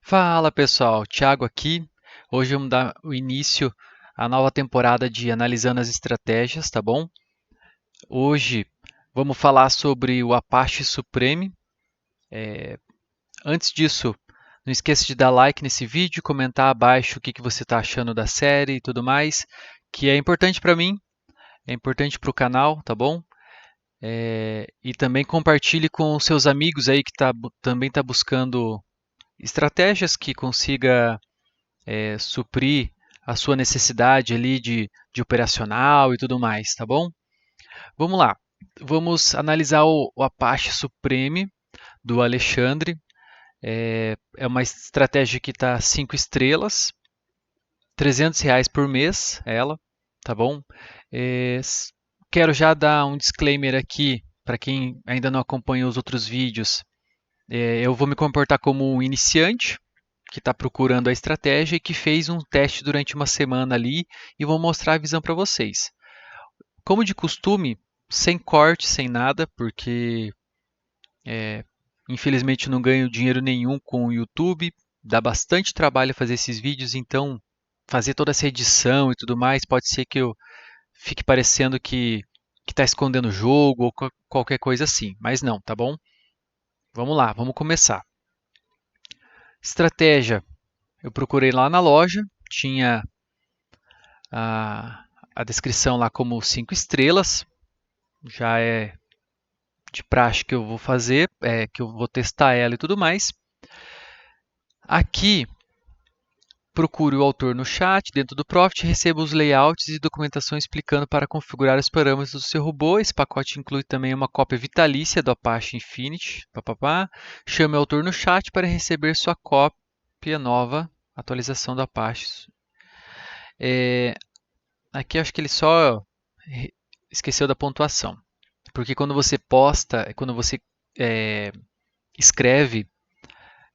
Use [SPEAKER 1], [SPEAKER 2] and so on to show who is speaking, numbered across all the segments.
[SPEAKER 1] Fala pessoal, Thiago aqui. Hoje vamos dar o início à nova temporada de Analisando as Estratégias, tá bom? Hoje vamos falar sobre o Apache Supreme. Antes disso, não esqueça de dar like nesse vídeo, comentar abaixo o que você está achando da série e tudo mais, que é importante para mim, é importante para o canal, tá bom? E também compartilhe com os seus amigos aí que também está buscando estratégias que consiga suprir a sua necessidade ali de operacional e tudo mais, tá bom? Vamos lá. Vamos analisar o Apache Supreme do Alexandre. É uma estratégia que está 5 estrelas, R$ 300 por mês, ela, tá bom? Quero já dar um disclaimer aqui para quem ainda não acompanha os outros vídeos. Eu vou me comportar como um iniciante, que está procurando a estratégia e que fez um teste durante uma semana ali e vou mostrar a visão para vocês. Como de costume, sem corte, sem nada, porque infelizmente não ganho dinheiro nenhum com o YouTube, dá bastante trabalho fazer esses vídeos, então fazer toda essa edição e tudo mais pode ser que eu fique parecendo que está escondendo o jogo ou qualquer coisa assim, mas não, tá bom? Vamos lá, vamos começar. Estratégia. Eu procurei lá na loja, tinha a, a descrição lá como 5 estrelas, já é de praxe que eu vou fazer, que eu vou testar ela e tudo mais. Aqui, procure o autor no chat, dentro do Profit, receba os layouts e documentação explicando para configurar os parâmetros do seu robô. Esse pacote inclui também uma cópia vitalícia do Apache Infinity. Papapá. Chame o autor no chat para receber sua cópia nova, atualização do Apache. Aqui acho que ele só esqueceu da pontuação. Porque quando você posta, quando você é, escreve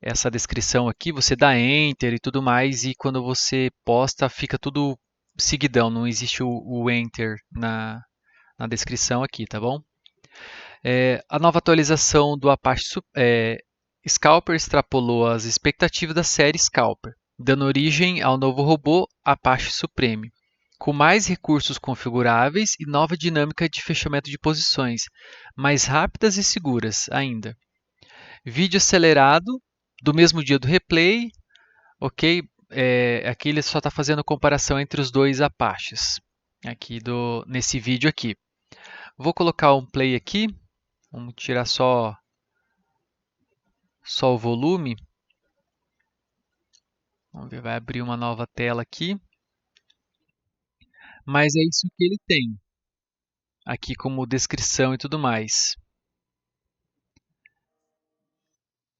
[SPEAKER 1] essa descrição aqui, você dá enter e tudo mais, e quando você posta fica tudo seguidão, não existe o enter na descrição aqui, tá bom? A nova atualização do Apache Scalper extrapolou as expectativas da série Scalper, dando origem ao novo robô Apache Supreme, com mais recursos configuráveis e nova dinâmica de fechamento de posições, mais rápidas e seguras ainda. Vídeo acelerado do mesmo dia do replay, ok? Aqui ele só está fazendo comparação entre os dois Apaches, aqui nesse vídeo aqui. Vou colocar um play aqui, vamos tirar só o volume. Vamos ver, vai abrir uma nova tela aqui. Mas é isso que ele tem, aqui como descrição e tudo mais.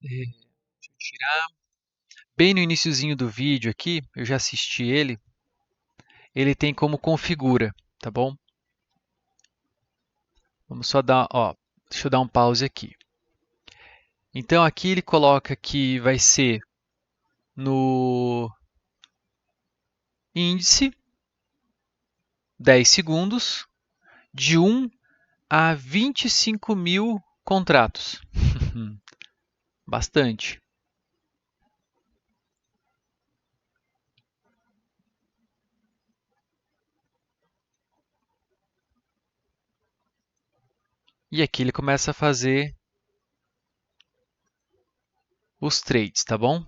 [SPEAKER 1] Deixa eu tirar. Bem no iniciozinho do vídeo aqui, eu já assisti ele. Ele tem como configura, tá bom? Vamos só dar, ó, deixa eu dar um pause aqui. Então aqui ele coloca que vai ser no índice 10 segundos de 1 a 25 mil contratos. Bastante. E aqui ele começa a fazer os trades, tá bom?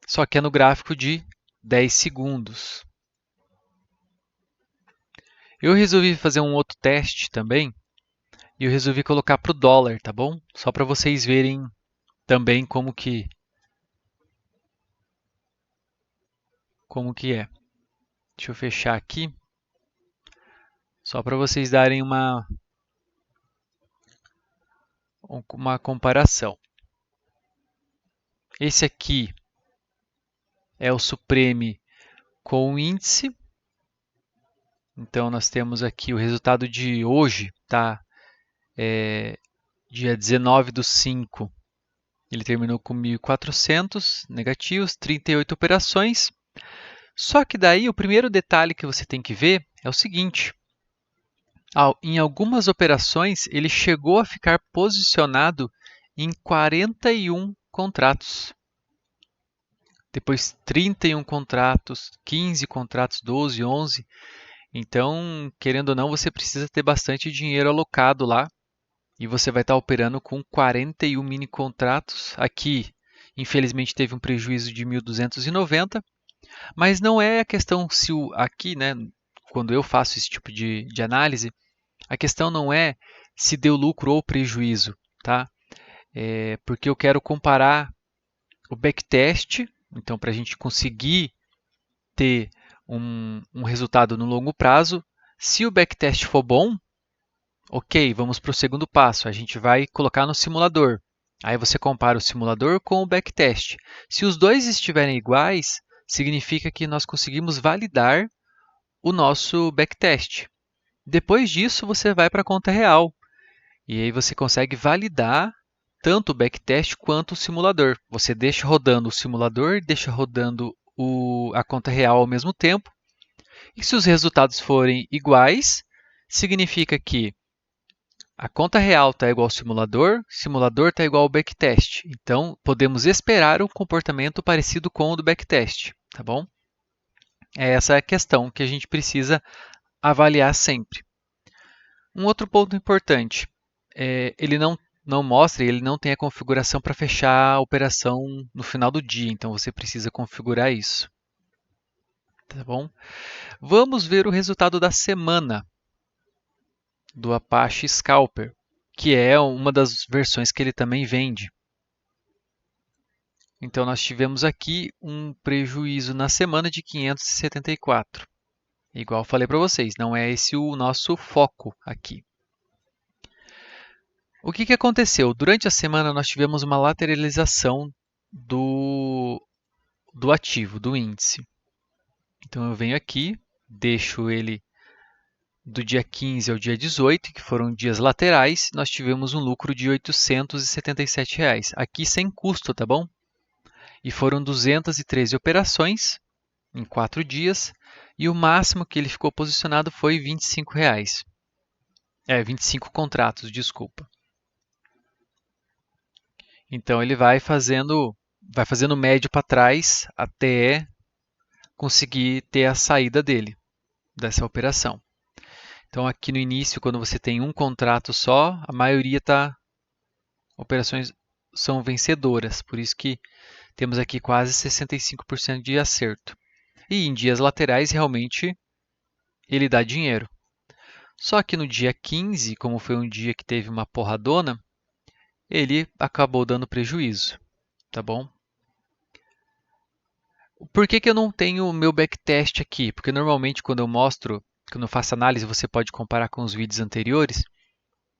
[SPEAKER 1] Só que é no gráfico de 10 segundos. Eu resolvi fazer um outro teste também e eu resolvi colocar para o dólar, tá bom? Só para vocês verem também como que é. Deixa eu fechar aqui, só para vocês darem uma comparação. Esse aqui é o Supreme com o índice. Então nós temos aqui o resultado de hoje, tá? Dia 19/5, ele terminou com 1.400 negativos, 38 operações. Só que daí o primeiro detalhe que você tem que ver é o seguinte: em algumas operações ele chegou a ficar posicionado em 41 contratos. Depois 31 contratos, 15 contratos, 12, 11. Então, querendo ou não, você precisa ter bastante dinheiro alocado lá e você vai estar operando com 41 mini contratos. Aqui, infelizmente, teve um prejuízo de 1.290, mas não é a questão se aqui, né, quando eu faço esse tipo de análise, a questão não é se deu lucro ou prejuízo, tá? Porque eu quero comparar o backtest, então para a gente conseguir ter um resultado no longo prazo. Se o backtest for bom, ok, vamos para o segundo passo. A gente vai colocar no simulador. Aí você compara o simulador com o backtest. Se os dois estiverem iguais, significa que nós conseguimos validar o nosso backtest. Depois disso, você vai para a conta real. E aí você consegue validar tanto o backtest quanto o simulador. Você deixa rodando o simulador, deixa rodando a conta real ao mesmo tempo. E se os resultados forem iguais, significa que a conta real está igual ao simulador está igual ao backtest. Então, podemos esperar um comportamento parecido com o do backtest, tá bom? Essa é a questão que a gente precisa avaliar sempre. Um outro ponto importante, ele não mostra, ele não tem a configuração para fechar a operação no final do dia, então você precisa configurar isso, tá bom? Vamos ver o resultado da semana do Apache Scalper, que é uma das versões que ele também vende. Então, nós tivemos aqui um prejuízo na semana de 574. Igual falei para vocês, não é esse o nosso foco aqui. O que aconteceu? Durante a semana, nós tivemos uma lateralização do ativo, do índice. Então, eu venho aqui, deixo ele do dia 15 ao dia 18, que foram dias laterais, nós tivemos um lucro de R$ 877. Aqui sem custo, tá bom? E foram 213 operações em 4 dias, e o máximo que ele ficou posicionado foi R$ 25. 25 contratos, desculpa. Então ele vai fazendo médio para trás até conseguir ter a saída dele, dessa operação. Então aqui no início, quando você tem um contrato só, a maioria operações são vencedoras, por isso que temos aqui quase 65% de acerto. E em dias laterais, realmente, ele dá dinheiro. Só que no dia 15, como foi um dia que teve uma porradona, ele acabou dando prejuízo, tá bom? Por que eu não tenho o meu backtest aqui? Porque normalmente quando eu faço análise, você pode comparar com os vídeos anteriores,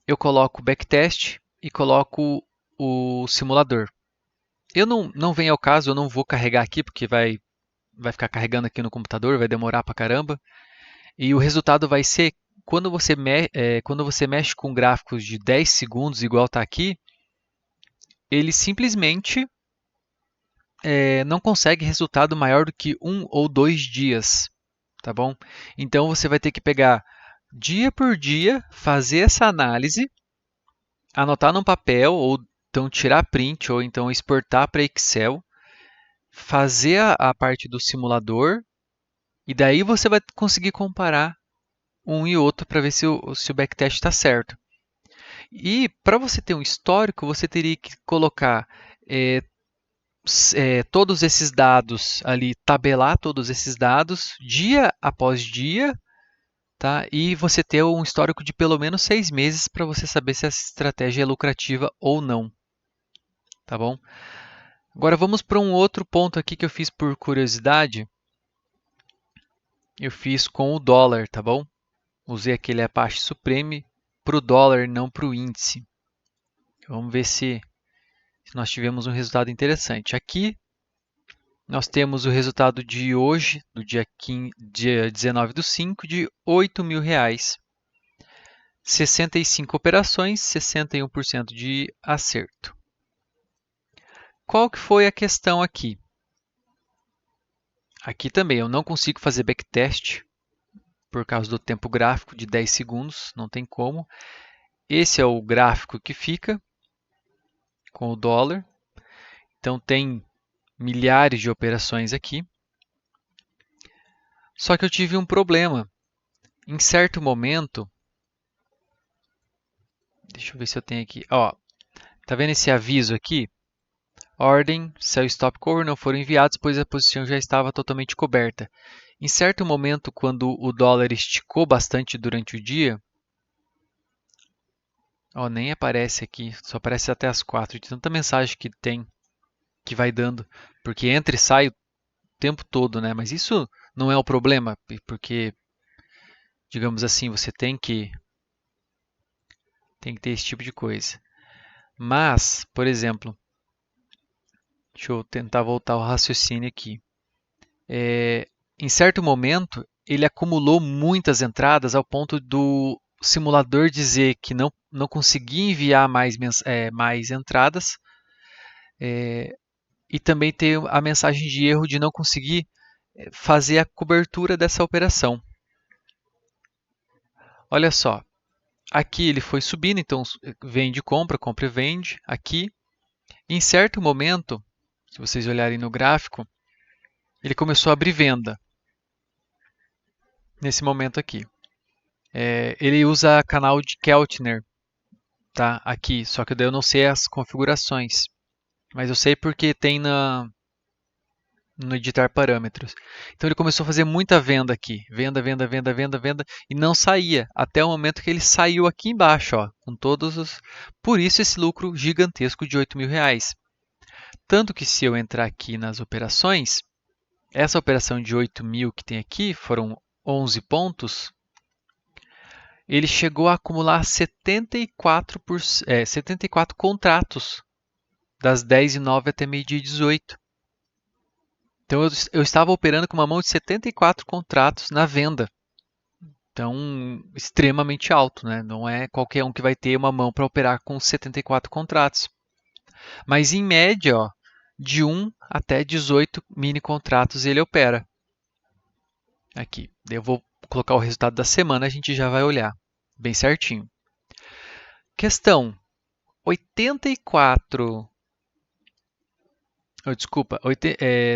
[SPEAKER 1] eu coloco o backtest e coloco o simulador. Eu não vem ao caso, eu não vou carregar aqui, porque vai ficar carregando aqui no computador, vai demorar pra caramba. E o resultado vai ser, quando você mexe com gráficos de 10 segundos, igual está aqui, ele simplesmente não consegue resultado maior do que 1 ou 2 dias, tá bom? Então você vai ter que pegar dia por dia, fazer essa análise, anotar num papel, ou então tirar print, ou então exportar para Excel, fazer a parte do simulador, e daí você vai conseguir comparar um e outro para ver se o backtest está certo. E para você ter um histórico, você teria que colocar todos esses dados ali, tabelar todos esses dados dia após dia, tá? E você ter um histórico de pelo menos 6 meses para você saber se essa estratégia é lucrativa ou não, tá bom? Agora vamos para um outro ponto aqui que eu fiz por curiosidade. Eu fiz com o dólar, tá bom? Usei aquele Apache Supreme para o dólar, não para o índice. Vamos ver se nós tivemos um resultado interessante. Aqui nós temos o resultado de hoje, do dia 19/5, de R$ 8.000. 65 operações, 61% de acerto. Qual que foi a questão aqui? Aqui também eu não consigo fazer backtest por causa do tempo gráfico de 10 segundos, não tem como. Esse é o gráfico que fica. com o dólar. Então tem milhares de operações aqui. Só que eu tive um problema. Em certo momento, deixa eu ver se eu tenho aqui. Ó, tá vendo esse aviso aqui? Ordem, sell stop cover não foram enviados, pois a posição já estava totalmente coberta. Em certo momento, quando o dólar esticou bastante durante o dia, ó, nem aparece aqui, só aparece até as 4, de tanta mensagem que tem, que vai dando, porque entra e sai o tempo todo, né? Mas isso não é o problema, porque, digamos assim, você tem que ter esse tipo de coisa. Mas, por exemplo, deixa eu tentar voltar ao raciocínio aqui. Em certo momento, ele acumulou muitas entradas ao ponto do simulador dizer que não conseguia enviar mais entradas, e também ter a mensagem de erro de não conseguir fazer a cobertura dessa operação. Olha só, aqui ele foi subindo, então vende, compra e vende aqui. Em certo momento, se vocês olharem no gráfico, ele começou a abrir venda nesse momento aqui. Ele usa canal de Keltner, tá? Aqui, só que daí eu não sei as configurações, mas eu sei porque tem no editar parâmetros. Então ele começou a fazer muita venda aqui, venda, e não saía, até o momento que ele saiu aqui embaixo, ó, com todos os... Por isso esse lucro gigantesco de R$ 8.000. Tanto que se eu entrar aqui nas operações, essa operação de 8.000 que tem aqui, foram 11 pontos, ele chegou a acumular 74 contratos, das 10h09 até meio-dia e 18. Então eu estava operando com uma mão de 74 contratos na venda. Então, extremamente alto, né? Não é qualquer um que vai ter uma mão para operar com 74 contratos. Mas em média, ó, de 1 até 18 mini contratos ele opera. Aqui, eu vou colocar o resultado da semana, a gente já vai olhar bem certinho. Questão 84. Desculpa,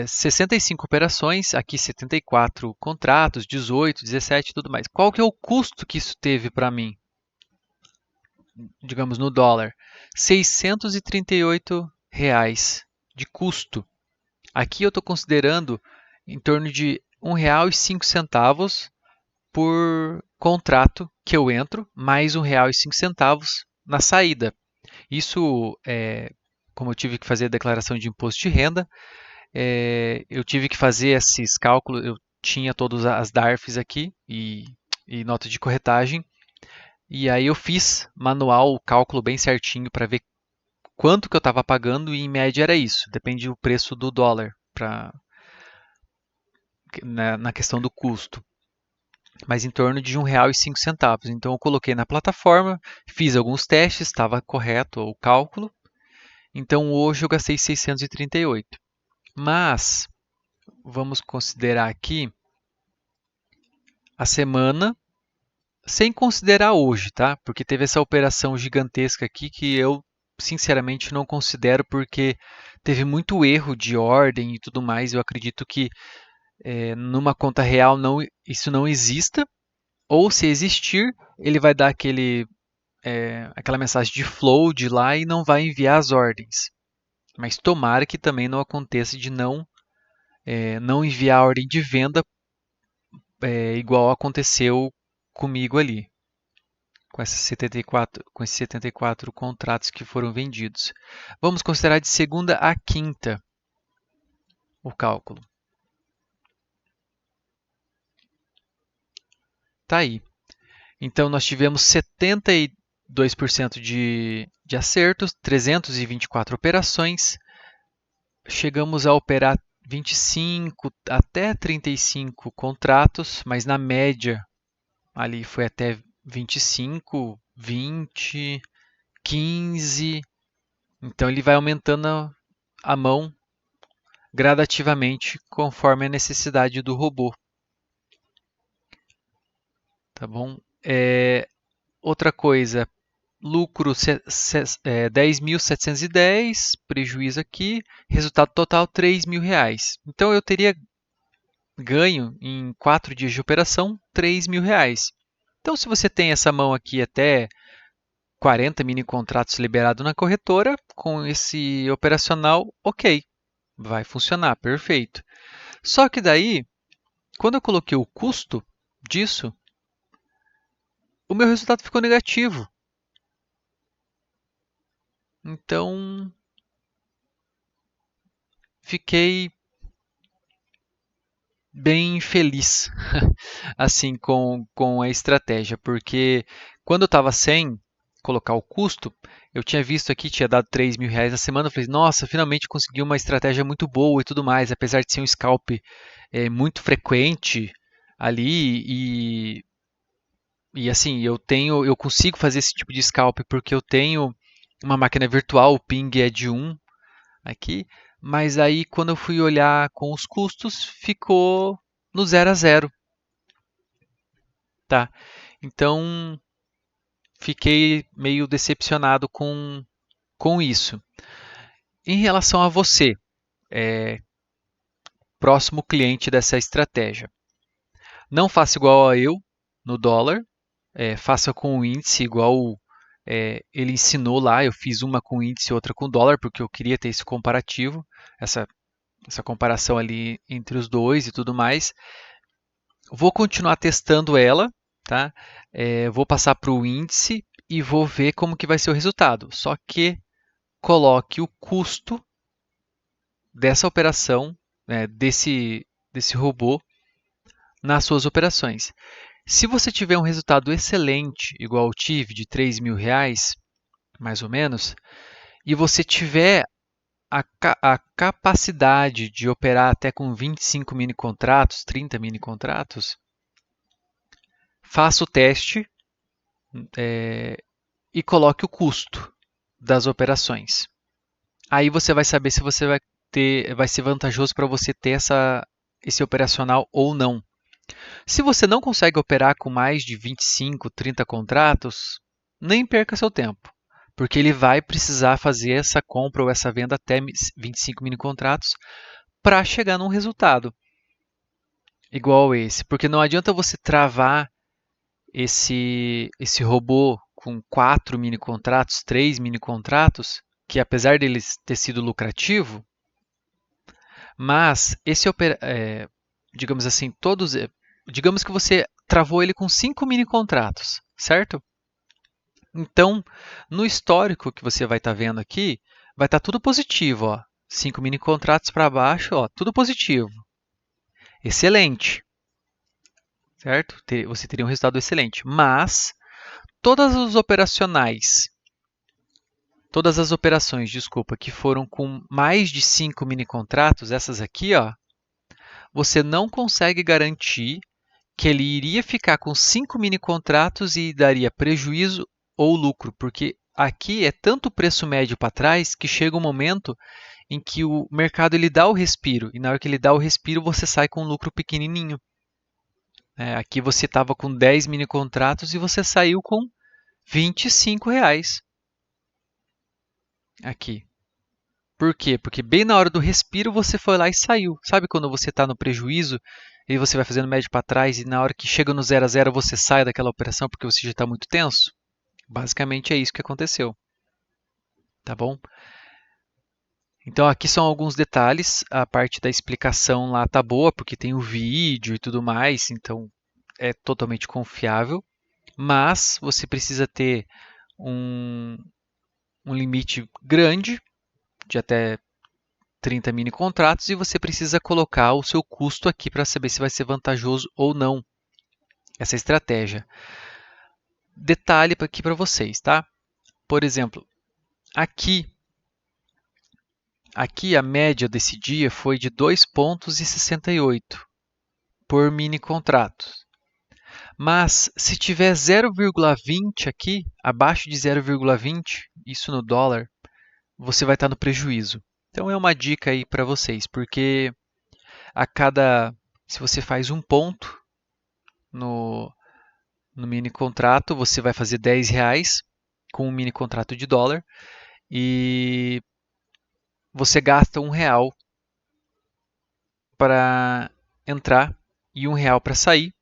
[SPEAKER 1] 65 operações, aqui 74 contratos, 18, 17 e tudo mais. Qual que é o custo que isso teve para mim? Digamos no dólar, R$ 638 de custo. Aqui eu estou considerando em torno de R$ 1,05 por contrato que eu entro, mais R$ 1,05 na saída. Isso, como eu tive que fazer a declaração de imposto de renda, eu tive que fazer esses cálculos, eu tinha todas as DARFs aqui e nota de corretagem, e aí eu fiz manual o cálculo bem certinho para ver quanto que eu estava pagando e em média era isso, depende do preço do dólar na questão do custo, mas em torno de R$ 1,05. Então eu coloquei na plataforma, fiz alguns testes, estava correto o cálculo, então hoje eu gastei 638. Mas vamos considerar aqui a semana, sem considerar hoje, tá? Porque teve essa operação gigantesca aqui que eu sinceramente não considero porque teve muito erro de ordem e tudo mais. Eu acredito que numa conta real isso não exista, ou se existir, ele vai dar aquela mensagem de float lá e não vai enviar as ordens. Mas tomara que também não aconteça de não enviar a ordem de venda igual aconteceu comigo ali, com esses 74 contratos que foram vendidos. Vamos considerar de segunda a quinta o cálculo. Tá aí. Então nós tivemos 72% de acertos, 324 operações. Chegamos a operar 25 até 35 contratos, mas na média ali foi até 25, 20, 15. Então ele vai aumentando a mão gradativamente conforme a necessidade do robô. Tá bom? Outra coisa, lucro 10.710, prejuízo aqui, resultado total R$ 3.000. Então eu teria ganho em 4 dias de operação R$ 3.000. Então se você tem essa mão aqui até 40 mini contratos liberados na corretora, com esse operacional, ok, vai funcionar, perfeito. Só que daí, quando eu coloquei o custo disso, o meu resultado ficou negativo. Então, fiquei bem feliz assim com a estratégia, porque quando eu estava sem colocar o custo, eu tinha visto aqui, tinha dado R$ 3.000 na semana, eu falei, nossa, finalmente consegui uma estratégia muito boa e tudo mais, apesar de ser um scalp muito frequente ali e assim, eu consigo fazer esse tipo de scalp porque eu tenho uma máquina virtual, o ping é de 1 aqui, mas aí quando eu fui olhar com os custos, ficou no 0 a 0, tá? Então, fiquei meio decepcionado com isso. Em relação a você, próximo cliente dessa estratégia, não faça igual a eu no dólar, faça com o índice igual ele ensinou lá. Eu fiz uma com índice e outra com dólar, porque eu queria ter esse comparativo, essa, essa comparação ali entre os dois e tudo mais. Vou continuar testando ela, tá? Vou passar para o índice e vou ver como que vai ser o resultado. Só que coloque o custo dessa operação, desse robô, nas suas operações. Se você tiver um resultado excelente, igual eu tive, de R$ 3.000, mais ou menos, e você tiver a capacidade de operar até com 25 mini contratos, 30 mini contratos, faça o teste e coloque o custo das operações. Aí você vai saber se você vai ser vantajoso para você ter esse operacional ou não. Se você não consegue operar com mais de 25, 30 contratos, nem perca seu tempo, porque ele vai precisar fazer essa compra ou essa venda até 25 mini contratos para chegar num resultado igual esse. Porque não adianta você travar esse robô com 4 mini contratos, 3 mini contratos, que apesar dele ter sido lucrativo, mas digamos assim, digamos que você travou ele com 5 mini contratos, certo? Então, no histórico que você vai estar vendo aqui, vai estar tudo positivo, ó. 5 mini contratos para baixo, ó, tudo positivo. Excelente, certo? Você teria um resultado excelente. Mas todas as operações, desculpa, que foram com mais de 5 mini contratos, essas aqui, ó, você não consegue garantir que ele iria ficar com 5 mini contratos e daria prejuízo ou lucro, porque aqui é tanto preço médio para trás que chega um momento em que o mercado ele dá o respiro, e na hora que ele dá o respiro você sai com um lucro pequenininho. Aqui você estava com 10 mini contratos e você saiu com R$ 25 aqui. Por quê? Porque bem na hora do respiro você foi lá e saiu. Sabe quando você está no prejuízo e você vai fazendo médio para trás e na hora que chega no 0 a 0 você sai daquela operação porque você já está muito tenso? Basicamente é isso que aconteceu. Tá bom? Então aqui são alguns detalhes. A parte da explicação lá tá boa porque tem o vídeo e tudo mais, então é totalmente confiável. Mas você precisa ter um, um limite grande de até 30 mini contratos e você precisa colocar o seu custo aqui para saber se vai ser vantajoso ou não essa estratégia. Detalhe aqui para vocês, tá? Por exemplo, aqui a média desse dia foi de 2,68 pontos por mini contrato. Mas se tiver 0,20 aqui, abaixo de 0,20, isso no dólar, você vai estar no prejuízo. Então é uma dica aí para vocês, porque se você faz um ponto no mini contrato, você vai fazer R$ 10. com um mini contrato de dólar e você gasta R$ 1 para entrar e R$ 1 para sair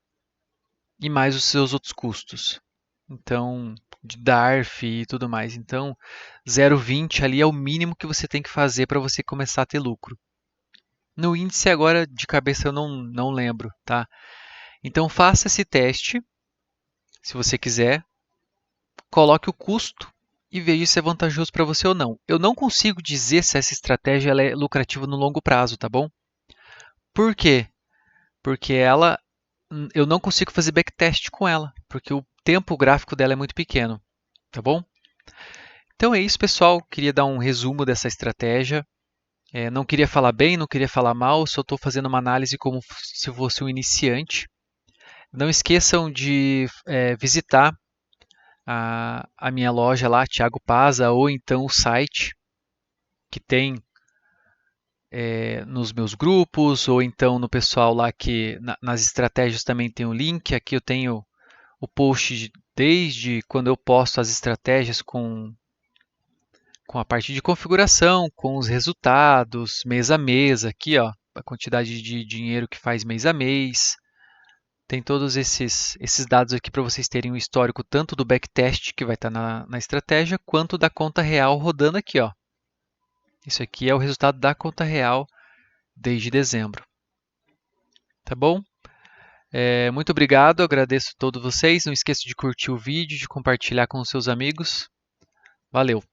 [SPEAKER 1] e mais os seus outros custos. Então, de DARF e tudo mais. Então, 0,20 ali é o mínimo que você tem que fazer para você começar a ter lucro. No índice agora, de cabeça, eu não lembro, tá? Então, faça esse teste, se você quiser. Coloque o custo e veja se é vantajoso para você ou não. Eu não consigo dizer se essa estratégia ela é lucrativa no longo prazo, tá bom? Por quê? Porque eu não consigo fazer backtest com ela, porque o tempo gráfico dela é muito pequeno, tá bom? Então é isso, pessoal. Queria dar um resumo dessa estratégia. Não queria falar bem, não queria falar mal, só estou fazendo uma análise como se fosse um iniciante. Não esqueçam de visitar a minha loja lá, Thiago Paza, ou então o site que tem nos meus grupos, ou então no pessoal lá que nas estratégias também tem o link. Aqui eu tenho o post desde quando eu posto as estratégias com a parte de configuração, com os resultados, mês a mês, aqui ó, a quantidade de dinheiro que faz mês a mês. Tem todos esses dados aqui para vocês terem o histórico tanto do backtest que vai estar na estratégia, quanto da conta real rodando aqui. Ó. Isso aqui é o resultado da conta real desde dezembro. Tá bom? Muito obrigado, agradeço a todos vocês. Não esqueça de curtir o vídeo, de compartilhar com os seus amigos. Valeu!